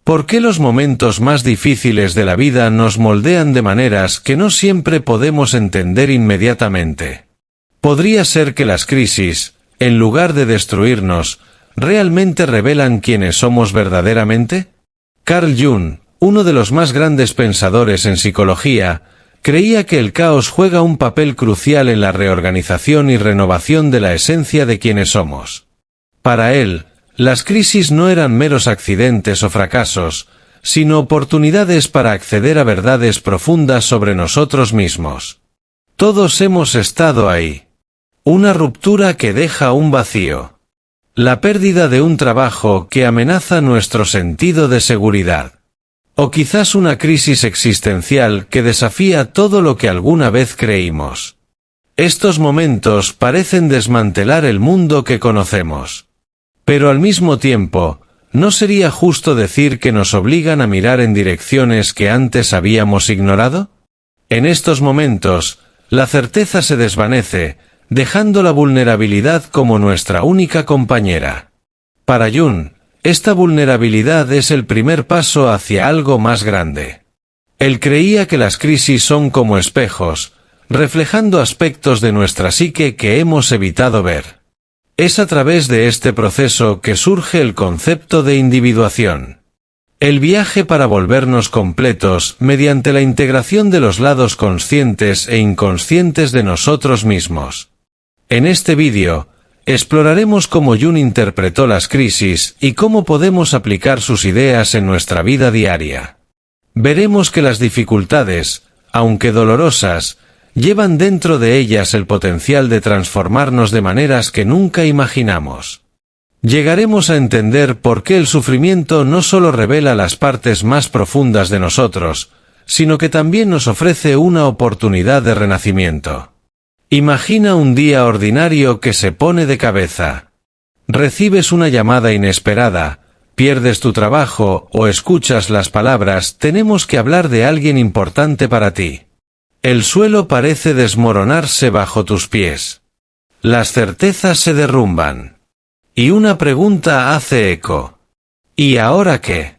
¿Por qué los momentos más difíciles de la vida nos moldean de maneras que no siempre podemos entender inmediatamente? ¿Podría ser que las crisis, en lugar de destruirnos, realmente revelan quiénes somos verdaderamente? Carl Jung, uno de los más grandes pensadores en psicología, creía que el caos juega un papel crucial en la reorganización y renovación de la esencia de quienes somos. Para él, las crisis no eran meros accidentes o fracasos, sino oportunidades para acceder a verdades profundas sobre nosotros mismos. Todos hemos estado ahí. Una ruptura que deja un vacío. La pérdida de un trabajo que amenaza nuestro sentido de seguridad. O quizás una crisis existencial que desafía todo lo que alguna vez creímos. Estos momentos parecen desmantelar el mundo que conocemos. Pero al mismo tiempo, ¿no sería justo decir que nos obligan a mirar en direcciones que antes habíamos ignorado? En estos momentos, la certeza se desvanece, dejando la vulnerabilidad como nuestra única compañera. Para Jung, esta vulnerabilidad es el primer paso hacia algo más grande. Él creía que las crisis son como espejos, reflejando aspectos de nuestra psique que hemos evitado ver. Es a través de este proceso que surge el concepto de individuación. El viaje para volvernos completos mediante la integración de los lados conscientes e inconscientes de nosotros mismos. En este vídeo, exploraremos cómo Jung interpretó las crisis y cómo podemos aplicar sus ideas en nuestra vida diaria. Veremos que las dificultades, aunque dolorosas, llevan dentro de ellas el potencial de transformarnos de maneras que nunca imaginamos. Llegaremos a entender por qué el sufrimiento no solo revela las partes más profundas de nosotros, sino que también nos ofrece una oportunidad de renacimiento. Imagina un día ordinario que se pone de cabeza. Recibes una llamada inesperada, pierdes tu trabajo o escuchas las palabras «tenemos que hablar de alguien importante para ti». El suelo parece desmoronarse bajo tus pies. Las certezas se derrumban. Y una pregunta hace eco. ¿Y ahora qué?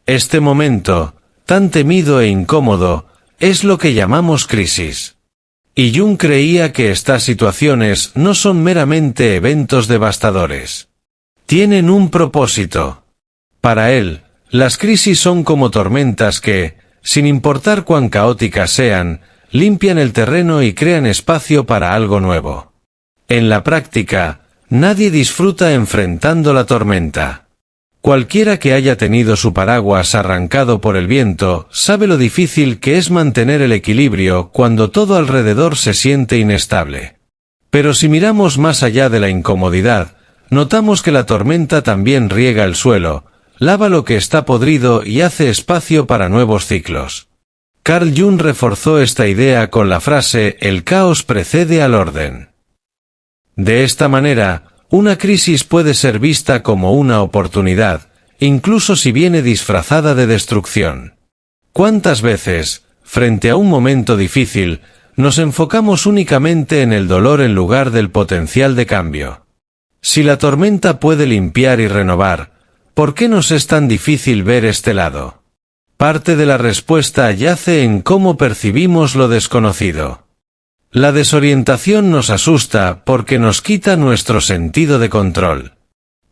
Este momento, tan temido e incómodo, es lo que llamamos crisis. Y Jung creía que estas situaciones no son meramente eventos devastadores. Tienen un propósito. Para él, las crisis son como tormentas que, sin importar cuán caóticas sean, limpian el terreno y crean espacio para algo nuevo. En la práctica, nadie disfruta enfrentando la tormenta. Cualquiera que haya tenido su paraguas arrancado por el viento sabe lo difícil que es mantener el equilibrio cuando todo alrededor se siente inestable. Pero si miramos más allá de la incomodidad, notamos que la tormenta también riega el suelo, lava lo que está podrido y hace espacio para nuevos ciclos. Carl Jung reforzó esta idea con la frase «el caos precede al orden». De esta manera, una crisis puede ser vista como una oportunidad, incluso si viene disfrazada de destrucción. ¿Cuántas veces, frente a un momento difícil, nos enfocamos únicamente en el dolor en lugar del potencial de cambio? Si la tormenta puede limpiar y renovar, ¿por qué nos es tan difícil ver este lado? Parte de la respuesta yace en cómo percibimos lo desconocido. La desorientación nos asusta porque nos quita nuestro sentido de control.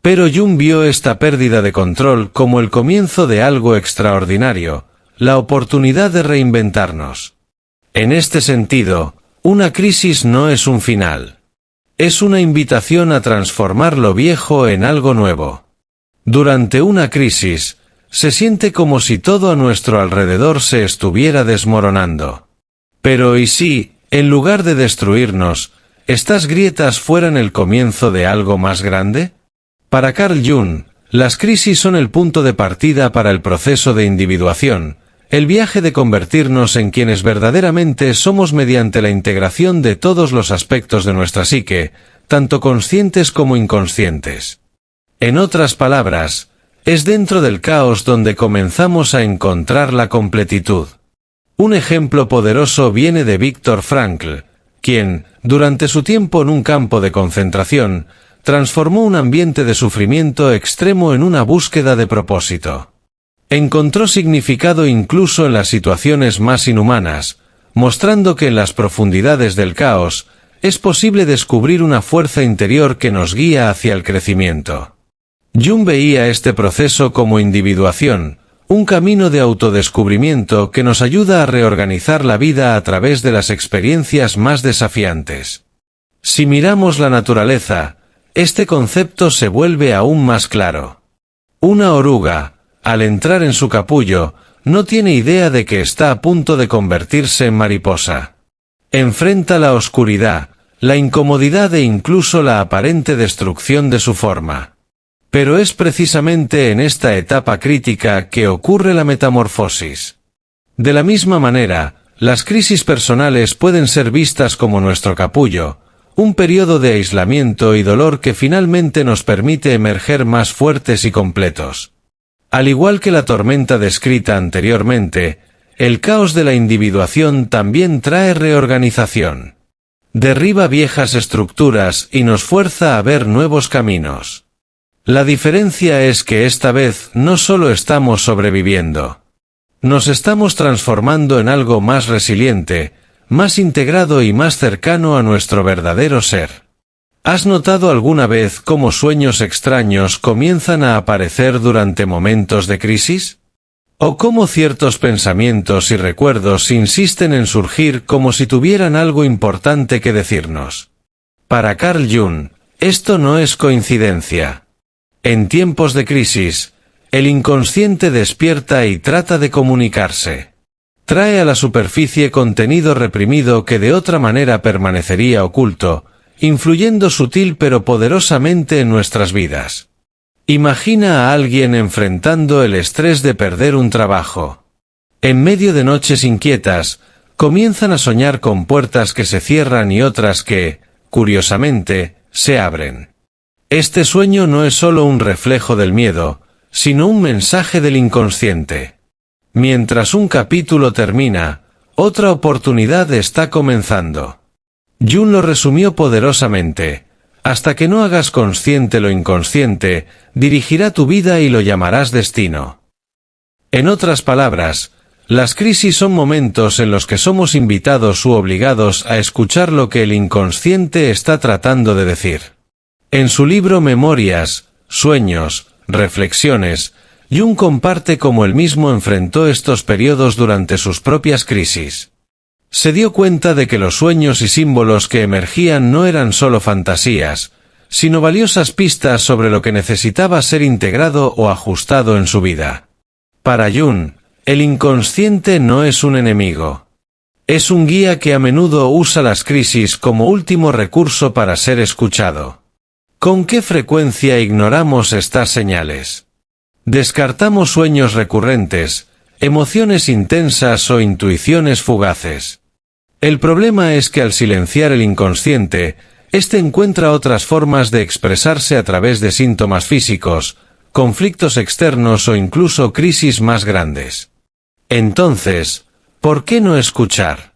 Pero Jung vio esta pérdida de control como el comienzo de algo extraordinario, la oportunidad de reinventarnos. En este sentido, una crisis no es un final. Es una invitación a transformar lo viejo en algo nuevo. Durante una crisis, se siente como si todo a nuestro alrededor se estuviera desmoronando. Pero ¿y si, en lugar de destruirnos, estas grietas fueran el comienzo de algo más grande? Para Carl Jung, las crisis son el punto de partida para el proceso de individuación, el viaje de convertirnos en quienes verdaderamente somos mediante la integración de todos los aspectos de nuestra psique, tanto conscientes como inconscientes. En otras palabras, es dentro del caos donde comenzamos a encontrar la completitud. Un ejemplo poderoso viene de Viktor Frankl, quien, durante su tiempo en un campo de concentración, transformó un ambiente de sufrimiento extremo en una búsqueda de propósito. Encontró significado incluso en las situaciones más inhumanas, mostrando que en las profundidades del caos es posible descubrir una fuerza interior que nos guía hacia el crecimiento. Jung veía este proceso como individuación, un camino de autodescubrimiento que nos ayuda a reorganizar la vida a través de las experiencias más desafiantes. Si miramos la naturaleza, este concepto se vuelve aún más claro. Una oruga, al entrar en su capullo, no tiene idea de que está a punto de convertirse en mariposa. Enfrenta la oscuridad, la incomodidad e incluso la aparente destrucción de su forma. Pero es precisamente en esta etapa crítica que ocurre la metamorfosis. De la misma manera, las crisis personales pueden ser vistas como nuestro capullo, un periodo de aislamiento y dolor que finalmente nos permite emerger más fuertes y completos. Al igual que la tormenta descrita anteriormente, el caos de la individuación también trae reorganización. Derriba viejas estructuras y nos fuerza a ver nuevos caminos. La diferencia es que esta vez no solo estamos sobreviviendo. Nos estamos transformando en algo más resiliente, más integrado y más cercano a nuestro verdadero ser. ¿Has notado alguna vez cómo sueños extraños comienzan a aparecer durante momentos de crisis? ¿O cómo ciertos pensamientos y recuerdos insisten en surgir como si tuvieran algo importante que decirnos? Para Carl Jung, esto no es coincidencia. En tiempos de crisis, el inconsciente despierta y trata de comunicarse. Trae a la superficie contenido reprimido que de otra manera permanecería oculto, influyendo sutil pero poderosamente en nuestras vidas. Imagina a alguien enfrentando el estrés de perder un trabajo. En medio de noches inquietas, comienzan a soñar con puertas que se cierran y otras que, curiosamente, se abren. Este sueño no es solo un reflejo del miedo, sino un mensaje del inconsciente. Mientras un capítulo termina, otra oportunidad está comenzando. Jung lo resumió poderosamente: hasta que no hagas consciente lo inconsciente, dirigirá tu vida y lo llamarás destino. En otras palabras, las crisis son momentos en los que somos invitados u obligados a escuchar lo que el inconsciente está tratando de decir. En su libro Memorias, Sueños, Reflexiones, Jung comparte cómo él mismo enfrentó estos periodos durante sus propias crisis. Se dio cuenta de que los sueños y símbolos que emergían no eran solo fantasías, sino valiosas pistas sobre lo que necesitaba ser integrado o ajustado en su vida. Para Jung, el inconsciente no es un enemigo. Es un guía que a menudo usa las crisis como último recurso para ser escuchado. ¿Con qué frecuencia ignoramos estas señales? Descartamos sueños recurrentes, emociones intensas o intuiciones fugaces. El problema es que al silenciar el inconsciente, éste encuentra otras formas de expresarse a través de síntomas físicos, conflictos externos o incluso crisis más grandes. Entonces, ¿por qué no escuchar?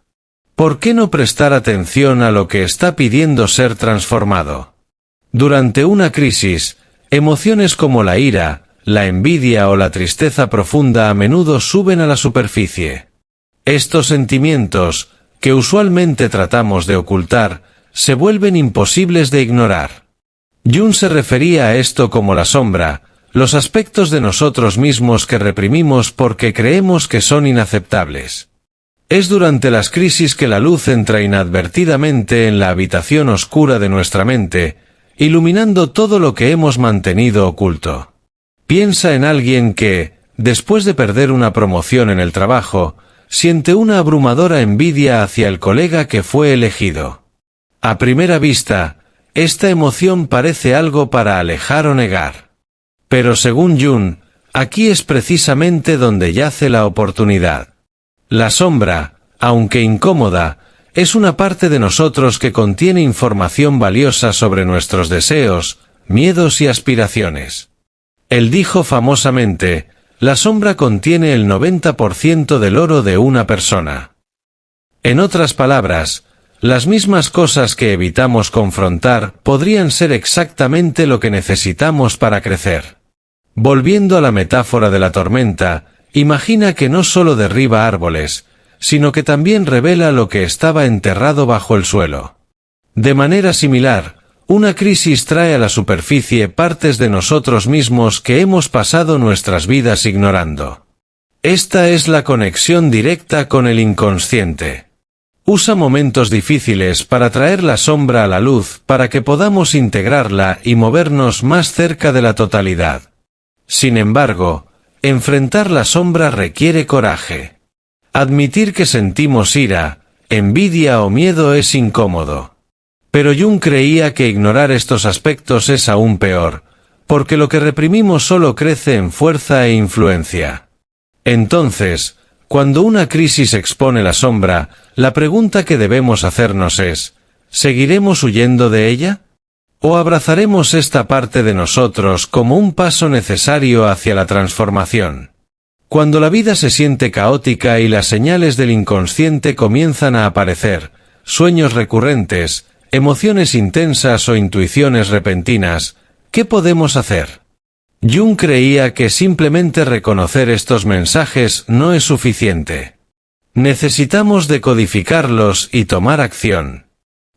¿Por qué no prestar atención a lo que está pidiendo ser transformado? Durante una crisis, emociones como la ira, la envidia o la tristeza profunda a menudo suben a la superficie. Estos sentimientos, que usualmente tratamos de ocultar, se vuelven imposibles de ignorar. Jung se refería a esto como la sombra, los aspectos de nosotros mismos que reprimimos porque creemos que son inaceptables. Es durante las crisis que la luz entra inadvertidamente en la habitación oscura de nuestra mente, iluminando todo lo que hemos mantenido oculto. Piensa en alguien que, después de perder una promoción en el trabajo, siente una abrumadora envidia hacia el colega que fue elegido. A primera vista, esta emoción parece algo para alejar o negar. Pero según Jung, aquí es precisamente donde yace la oportunidad. La sombra, aunque incómoda, es una parte de nosotros que contiene información valiosa sobre nuestros deseos, miedos y aspiraciones. Él dijo famosamente: la sombra contiene el 90% del oro de una persona. En otras palabras, las mismas cosas que evitamos confrontar podrían ser exactamente lo que necesitamos para crecer. Volviendo a la metáfora de la tormenta, imagina que no solo derriba árboles, sino que también revela lo que estaba enterrado bajo el suelo. De manera similar, una crisis trae a la superficie partes de nosotros mismos que hemos pasado nuestras vidas ignorando. Esta es la conexión directa con el inconsciente. Usa momentos difíciles para traer la sombra a la luz para que podamos integrarla y movernos más cerca de la totalidad. Sin embargo, enfrentar la sombra requiere coraje. Admitir que sentimos ira, envidia o miedo es incómodo. Pero Jung creía que ignorar estos aspectos es aún peor, porque lo que reprimimos solo crece en fuerza e influencia. Entonces, cuando una crisis expone la sombra, la pregunta que debemos hacernos es, ¿seguiremos huyendo de ella? ¿O abrazaremos esta parte de nosotros como un paso necesario hacia la transformación? Cuando la vida se siente caótica y las señales del inconsciente comienzan a aparecer, sueños recurrentes, emociones intensas o intuiciones repentinas, ¿qué podemos hacer? Jung creía que simplemente reconocer estos mensajes no es suficiente. Necesitamos decodificarlos y tomar acción.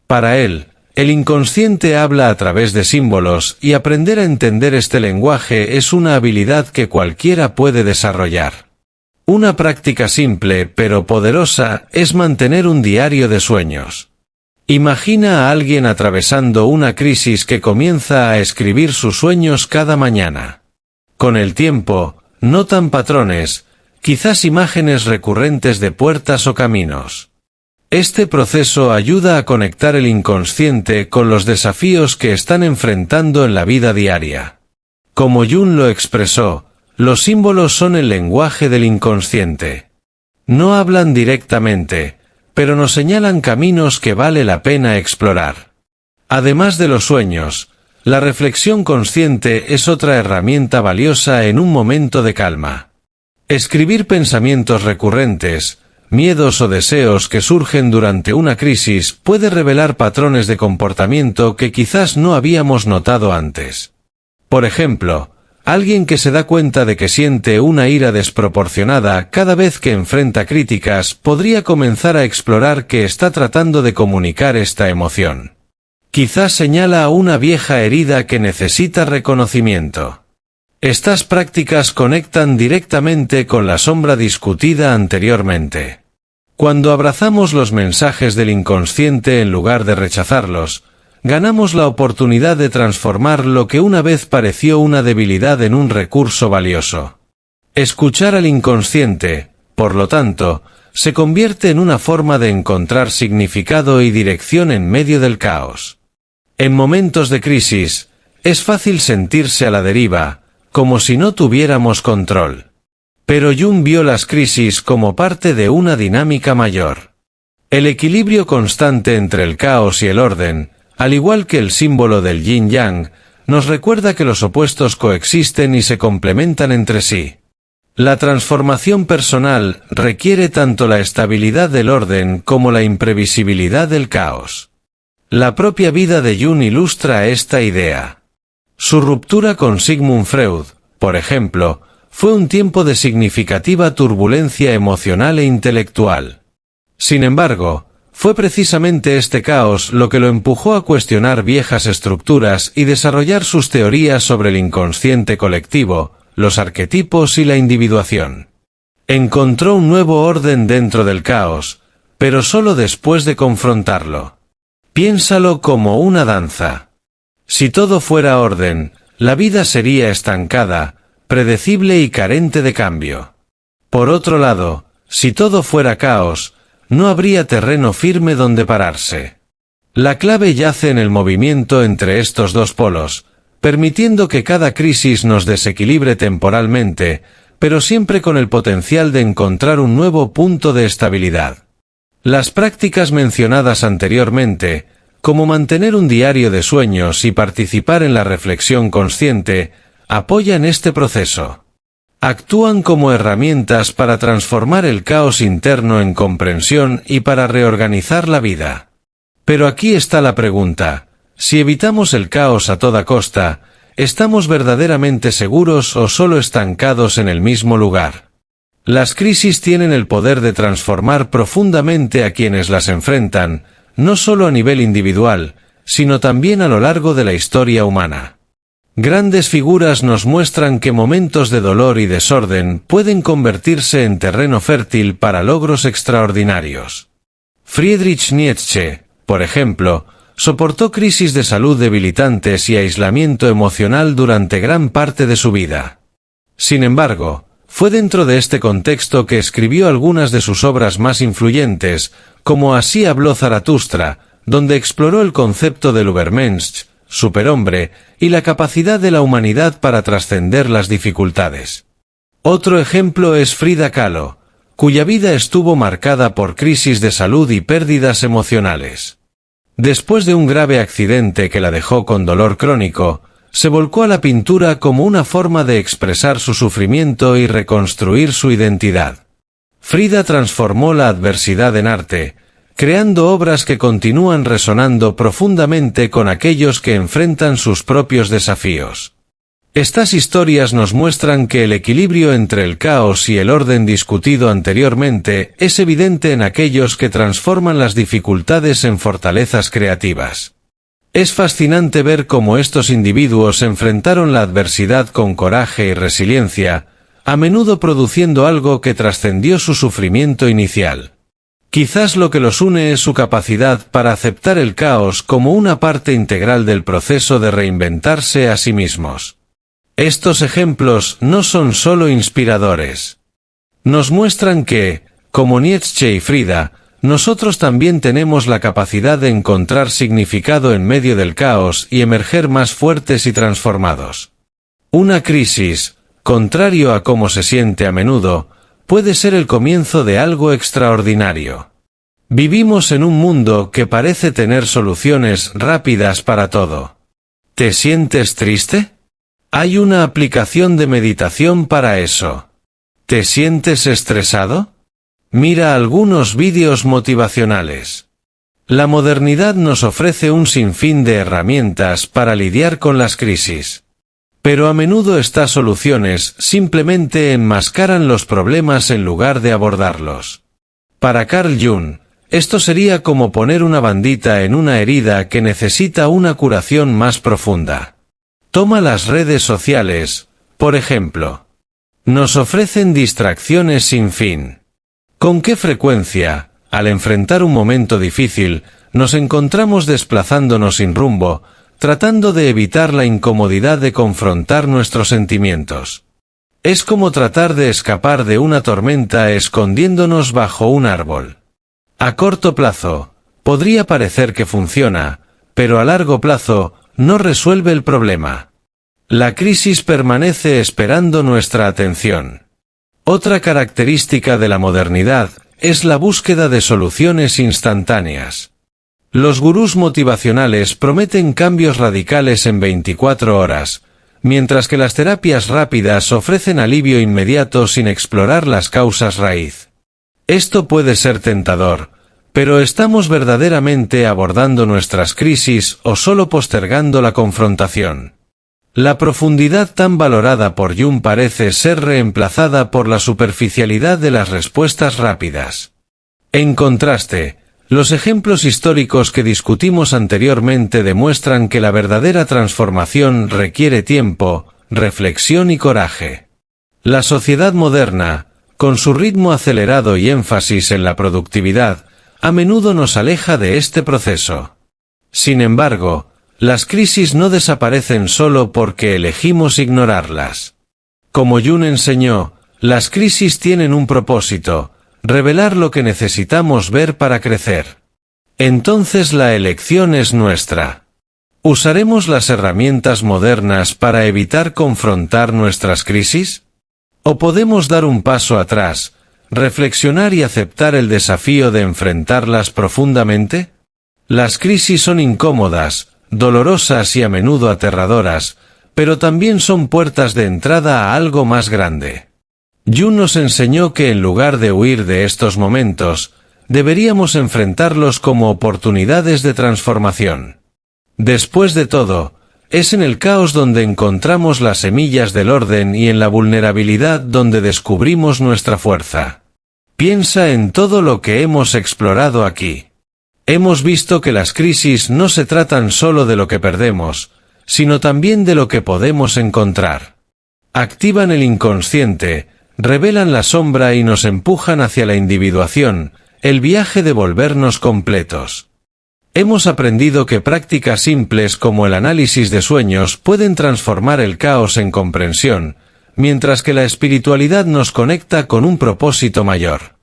Para él, el inconsciente habla a través de símbolos y aprender a entender este lenguaje es una habilidad que cualquiera puede desarrollar. Una práctica simple pero poderosa es mantener un diario de sueños. Imagina a alguien atravesando una crisis que comienza a escribir sus sueños cada mañana. Con el tiempo, notan patrones, quizás imágenes recurrentes de puertas o caminos. Este proceso ayuda a conectar el inconsciente con los desafíos que están enfrentando en la vida diaria. Como Jung lo expresó, los símbolos son el lenguaje del inconsciente. No hablan directamente, pero nos señalan caminos que vale la pena explorar. Además de los sueños, la reflexión consciente es otra herramienta valiosa en un momento de calma. Escribir pensamientos recurrentes, miedos o deseos que surgen durante una crisis puede revelar patrones de comportamiento que quizás no habíamos notado antes. Por ejemplo, alguien que se da cuenta de que siente una ira desproporcionada cada vez que enfrenta críticas podría comenzar a explorar que está tratando de comunicar esta emoción. Quizás señala a una vieja herida que necesita reconocimiento. Estas prácticas conectan directamente con la sombra discutida anteriormente. Cuando abrazamos los mensajes del inconsciente en lugar de rechazarlos, ganamos la oportunidad de transformar lo que una vez pareció una debilidad en un recurso valioso. Escuchar al inconsciente, por lo tanto, se convierte en una forma de encontrar significado y dirección en medio del caos. En momentos de crisis, es fácil sentirse a la deriva, como si no tuviéramos control. Pero Jung vio las crisis como parte de una dinámica mayor. El equilibrio constante entre el caos y el orden, al igual que el símbolo del yin-yang, nos recuerda que los opuestos coexisten y se complementan entre sí. La transformación personal requiere tanto la estabilidad del orden como la imprevisibilidad del caos. La propia vida de Jung ilustra esta idea. Su ruptura con Sigmund Freud, por ejemplo, fue un tiempo de significativa turbulencia emocional e intelectual. Sin embargo, fue precisamente este caos lo que lo empujó a cuestionar viejas estructuras y desarrollar sus teorías sobre el inconsciente colectivo, los arquetipos y la individuación. Encontró un nuevo orden dentro del caos, pero solo después de confrontarlo. Piénsalo como una danza. Si todo fuera orden, la vida sería estancada, predecible y carente de cambio. Por otro lado, si todo fuera caos, no habría terreno firme donde pararse. La clave yace en el movimiento entre estos dos polos, permitiendo que cada crisis nos desequilibre temporalmente, pero siempre con el potencial de encontrar un nuevo punto de estabilidad. Las prácticas mencionadas anteriormente, como mantener un diario de sueños y participar en la reflexión consciente, apoyan este proceso. Actúan como herramientas para transformar el caos interno en comprensión y para reorganizar la vida. Pero aquí está la pregunta: si evitamos el caos a toda costa, ¿estamos verdaderamente seguros o solo estancados en el mismo lugar? Las crisis tienen el poder de transformar profundamente a quienes las enfrentan, no solo a nivel individual, sino también a lo largo de la historia humana. Grandes figuras nos muestran que momentos de dolor y desorden pueden convertirse en terreno fértil para logros extraordinarios. Friedrich Nietzsche, por ejemplo, soportó crisis de salud debilitantes y aislamiento emocional durante gran parte de su vida. Sin embargo, fue dentro de este contexto que escribió algunas de sus obras más influyentes, como Así habló Zaratustra, donde exploró el concepto del Übermensch, superhombre, y la capacidad de la humanidad para trascender las dificultades. Otro ejemplo es Frida Kahlo, cuya vida estuvo marcada por crisis de salud y pérdidas emocionales. Después de un grave accidente que la dejó con dolor crónico, se volcó a la pintura como una forma de expresar su sufrimiento y reconstruir su identidad. Frida transformó la adversidad en arte, creando obras que continúan resonando profundamente con aquellos que enfrentan sus propios desafíos. Estas historias nos muestran que el equilibrio entre el caos y el orden discutido anteriormente es evidente en aquellos que transforman las dificultades en fortalezas creativas. Es fascinante ver cómo estos individuos enfrentaron la adversidad con coraje y resiliencia, a menudo produciendo algo que trascendió su sufrimiento inicial. Quizás lo que los une es su capacidad para aceptar el caos como una parte integral del proceso de reinventarse a sí mismos. Estos ejemplos no son solo inspiradores. Nos muestran que, como Nietzsche y Frida, nosotros también tenemos la capacidad de encontrar significado en medio del caos y emerger más fuertes y transformados. Una crisis, contrario a cómo se siente a menudo, puede ser el comienzo de algo extraordinario. Vivimos en un mundo que parece tener soluciones rápidas para todo. ¿Te sientes triste? Hay una aplicación de meditación para eso. ¿Te sientes estresado? Mira algunos vídeos motivacionales. La modernidad nos ofrece un sinfín de herramientas para lidiar con las crisis. Pero a menudo estas soluciones simplemente enmascaran los problemas en lugar de abordarlos. Para Carl Jung, esto sería como poner una bandita en una herida que necesita una curación más profunda. Toma las redes sociales, por ejemplo. Nos ofrecen distracciones sin fin. ¿Con qué frecuencia, al enfrentar un momento difícil, nos encontramos desplazándonos sin rumbo, tratando de evitar la incomodidad de confrontar nuestros sentimientos? Es como tratar de escapar de una tormenta escondiéndonos bajo un árbol. A corto plazo, podría parecer que funciona, pero a largo plazo, no resuelve el problema. La crisis permanece esperando nuestra atención. Otra característica de la modernidad es la búsqueda de soluciones instantáneas. Los gurús motivacionales prometen cambios radicales en 24 horas, mientras que las terapias rápidas ofrecen alivio inmediato sin explorar las causas raíz. Esto puede ser tentador, pero ¿estamos verdaderamente abordando nuestras crisis o solo postergando la confrontación? La profundidad tan valorada por Jung parece ser reemplazada por la superficialidad de las respuestas rápidas. En contraste, los ejemplos históricos que discutimos anteriormente demuestran que la verdadera transformación requiere tiempo, reflexión y coraje. La sociedad moderna, con su ritmo acelerado y énfasis en la productividad, a menudo nos aleja de este proceso. Sin embargo, las crisis no desaparecen solo porque elegimos ignorarlas. Como Jung enseñó, las crisis tienen un propósito: revelar lo que necesitamos ver para crecer. Entonces la elección es nuestra. ¿Usaremos las herramientas modernas para evitar confrontar nuestras crisis? ¿O podemos dar un paso atrás, reflexionar y aceptar el desafío de enfrentarlas profundamente? Las crisis son incómodas, dolorosas y a menudo aterradoras, pero también son puertas de entrada a algo más grande. Jung nos enseñó que en lugar de huir de estos momentos, deberíamos enfrentarlos como oportunidades de transformación. Después de todo, es en el caos donde encontramos las semillas del orden y en la vulnerabilidad donde descubrimos nuestra fuerza. Piensa en todo lo que hemos explorado aquí. Hemos visto que las crisis no se tratan solo de lo que perdemos, sino también de lo que podemos encontrar. Activan el inconsciente, revelan la sombra y nos empujan hacia la individuación, el viaje de volvernos completos. Hemos aprendido que prácticas simples como el análisis de sueños pueden transformar el caos en comprensión, mientras que la espiritualidad nos conecta con un propósito mayor.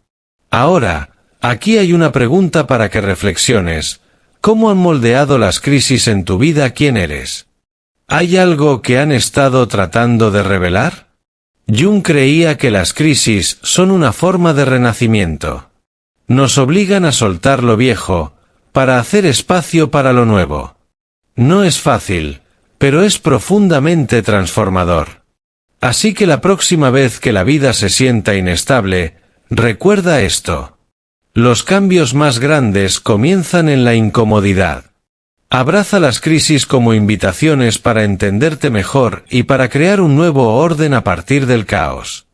Ahora, aquí hay una pregunta para que reflexiones. ¿Cómo han moldeado las crisis en tu vida quién eres? ¿Hay algo que han estado tratando de revelar? Jung creía que las crisis son una forma de renacimiento. Nos obligan a soltar lo viejo, para hacer espacio para lo nuevo. No es fácil, pero es profundamente transformador. Así que la próxima vez que la vida se sienta inestable, recuerda esto. Los cambios más grandes comienzan en la incomodidad. Abraza las crisis como invitaciones para entenderte mejor y para crear un nuevo orden a partir del caos.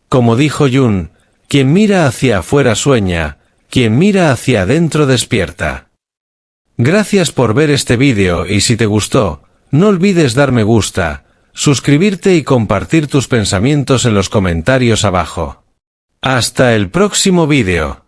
Como dijo Jung, quien mira hacia afuera sueña, quien mira hacia adentro despierta. Gracias por ver este vídeo y si te gustó, no olvides dar me gusta, suscribirte y compartir tus pensamientos en los comentarios abajo. Hasta el próximo vídeo.